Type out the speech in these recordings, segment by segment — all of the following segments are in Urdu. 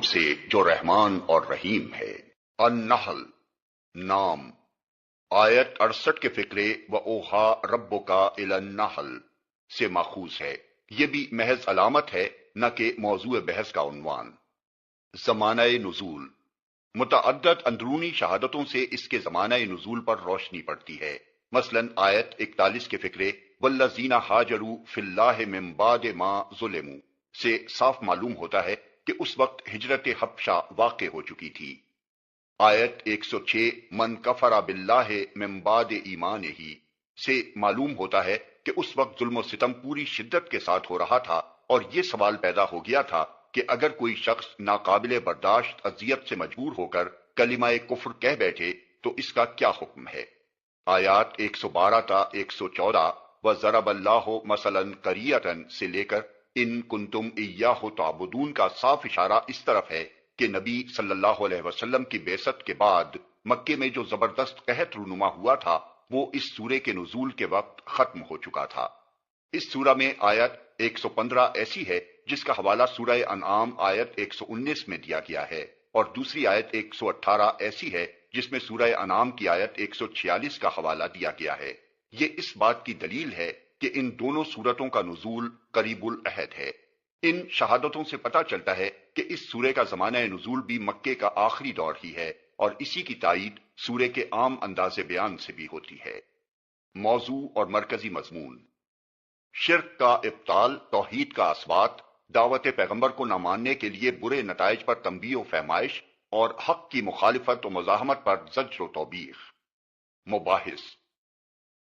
سے جو رحمان اور رحیم ہے۔ النحل نام آیت 68 کے فقرے و اوحا ربک الی النحل سے ماخوذ ہے۔ یہ بھی محض علامت ہے نہ کہ موضوع بحث کا عنوان۔ زمانہ نزول متعدد اندرونی شہادتوں سے اس کے زمانہ نزول پر روشنی پڑتی ہے۔ مثلا آیت 41 کے فقرے والذین ہاجروا فی اللہ من بعد ما ظلموا سے صاف معلوم ہوتا ہے کہ اس وقت ہجرت حبشہ واقع ہو چکی تھی۔ آیت 106 من کفر باللہ من بعد ایمانہ سے معلوم ہوتا ہے کہ اس وقت ظلم و ستم پوری شدت کے ساتھ ہو رہا تھا، اور یہ سوال پیدا ہو گیا تھا کہ اگر کوئی شخص ناقابل برداشت اذیت سے مجبور ہو کر کلمہ کفر کہہ بیٹھے تو اس کا کیا حکم ہے۔ آیات 112 تا 114 وَضَرَبَ اللَّهُ مَثَلًا قَرْيَةً سے لے کر ان کنتم ایاہ تعبدون کا صاف اشارہ اس طرف ہے کہ نبی صلی اللہ علیہ وسلم کی بعثت کے بعد مکے میں جو زبردست قحط رونما ہوا تھا وہ اس سورے کے نزول کے وقت ختم ہو چکا تھا۔ اس سورہ میں آیت 115 ایسی ہے جس کا حوالہ سورہ انعام آیت 119 میں دیا گیا ہے، اور دوسری آیت 118 ایسی ہے جس میں سورہ انعام کی آیت 146 کا حوالہ دیا گیا ہے۔ یہ اس بات کی دلیل ہے کہ ان دونوں سورتوں کا نزول قریب العہد ہے۔ ان شہادتوں سے پتہ چلتا ہے کہ اس سورے کا زمانہ نزول بھی مکے کا آخری دور ہی ہے، اور اسی کی تائید سورے کے عام انداز بیان سے بھی ہوتی ہے۔ موضوع اور مرکزی مضمون شرک کا ابطال، توحید کا اثبات، دعوت پیغمبر کو نہ ماننے کے لیے برے نتائج پر تنبیہ و فہمائش، اور حق کی مخالفت و مزاحمت پر زجر و توبیخ۔ مباحث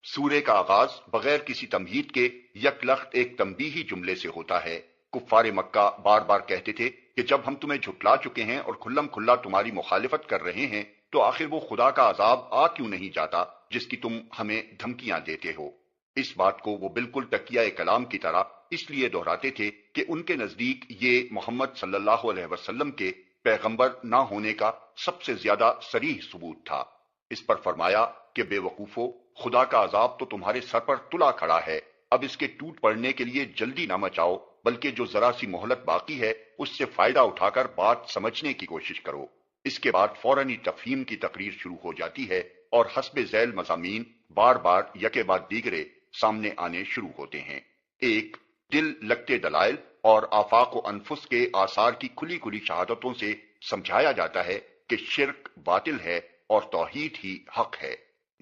سورے کا آغاز بغیر کسی تمہید کے یک لخت ایک تنبیہی جملے سے ہوتا ہے۔ کفار مکہ بار بار کہتے تھے کہ جب ہم تمہیں جھٹلا چکے ہیں اور کھلم کھلا تمہاری مخالفت کر رہے ہیں تو آخر وہ خدا کا عذاب آ کیوں نہیں جاتا جس کی تم ہمیں دھمکیاں دیتے ہو۔ اس بات کو وہ بالکل تکیہ کلام کی طرح اس لیے دہراتے تھے کہ ان کے نزدیک یہ محمد صلی اللہ علیہ وسلم کے پیغمبر نہ ہونے کا سب سے زیادہ صریح ثبوت تھا۔ اس پر فرمایا کہ بے وقوفو، خدا کا عذاب تو تمہارے سر پر تلا کھڑا ہے، اب اس کے ٹوٹ پڑنے کے لیے جلدی نہ مچاؤ، بلکہ جو ذرا سی مہلت باقی ہے اس سے فائدہ اٹھا کر بات سمجھنے کی کوشش کرو۔ اس کے بعد فوراً تفہیم کی تقریر شروع ہو جاتی ہے اور حسب ذیل مضامین بار بار یکے بعد دیگرے سامنے آنے شروع ہوتے ہیں۔ ایک، دل لگتے دلائل اور آفاق و انفس کے آثار کی کھلی کھلی شہادتوں سے سمجھایا جاتا ہے کہ شرک باطل ہے اور توحید ہی حق ہے۔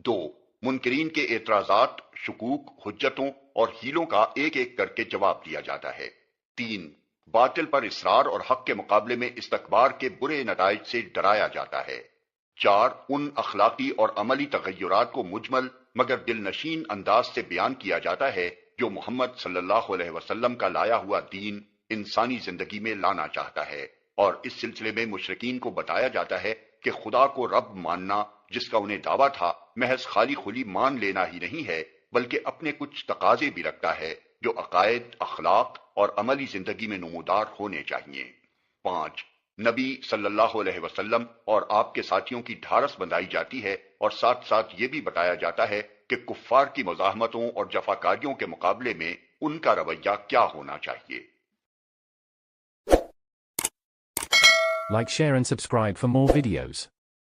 دو، منکرین کے اعتراضات، شکوک، حجتوں اور ہیلوں کا ایک ایک کر کے جواب دیا جاتا ہے۔ تین، باطل پر اصرار اور حق کے مقابلے میں استکبار کے برے نتائج سے ڈرایا جاتا ہے۔ چار، ان اخلاقی اور عملی تغیرات کو مجمل مگر دل نشین انداز سے بیان کیا جاتا ہے جو محمد صلی اللہ علیہ وسلم کا لایا ہوا دین انسانی زندگی میں لانا چاہتا ہے، اور اس سلسلے میں مشرکین کو بتایا جاتا ہے کہ خدا کو رب ماننا جس کا انہیں دعویٰ تھا محض خالی خلی مان لینا ہی نہیں ہے بلکہ اپنے کچھ تقاضے بھی رکھتا ہے جو عقائد، اخلاق اور عملی زندگی میں نمودار ہونے چاہیے۔ پانچ، نبی صلی اللہ علیہ وسلم اور آپ کے ساتھیوں کی ڈھارس بندھائی جاتی ہے اور ساتھ ساتھ یہ بھی بتایا جاتا ہے کہ کفار کی مزاحمتوں اور جفاکاریوں کے مقابلے میں ان کا رویہ کیا ہونا چاہیے۔ Like, share and subscribe for more videos.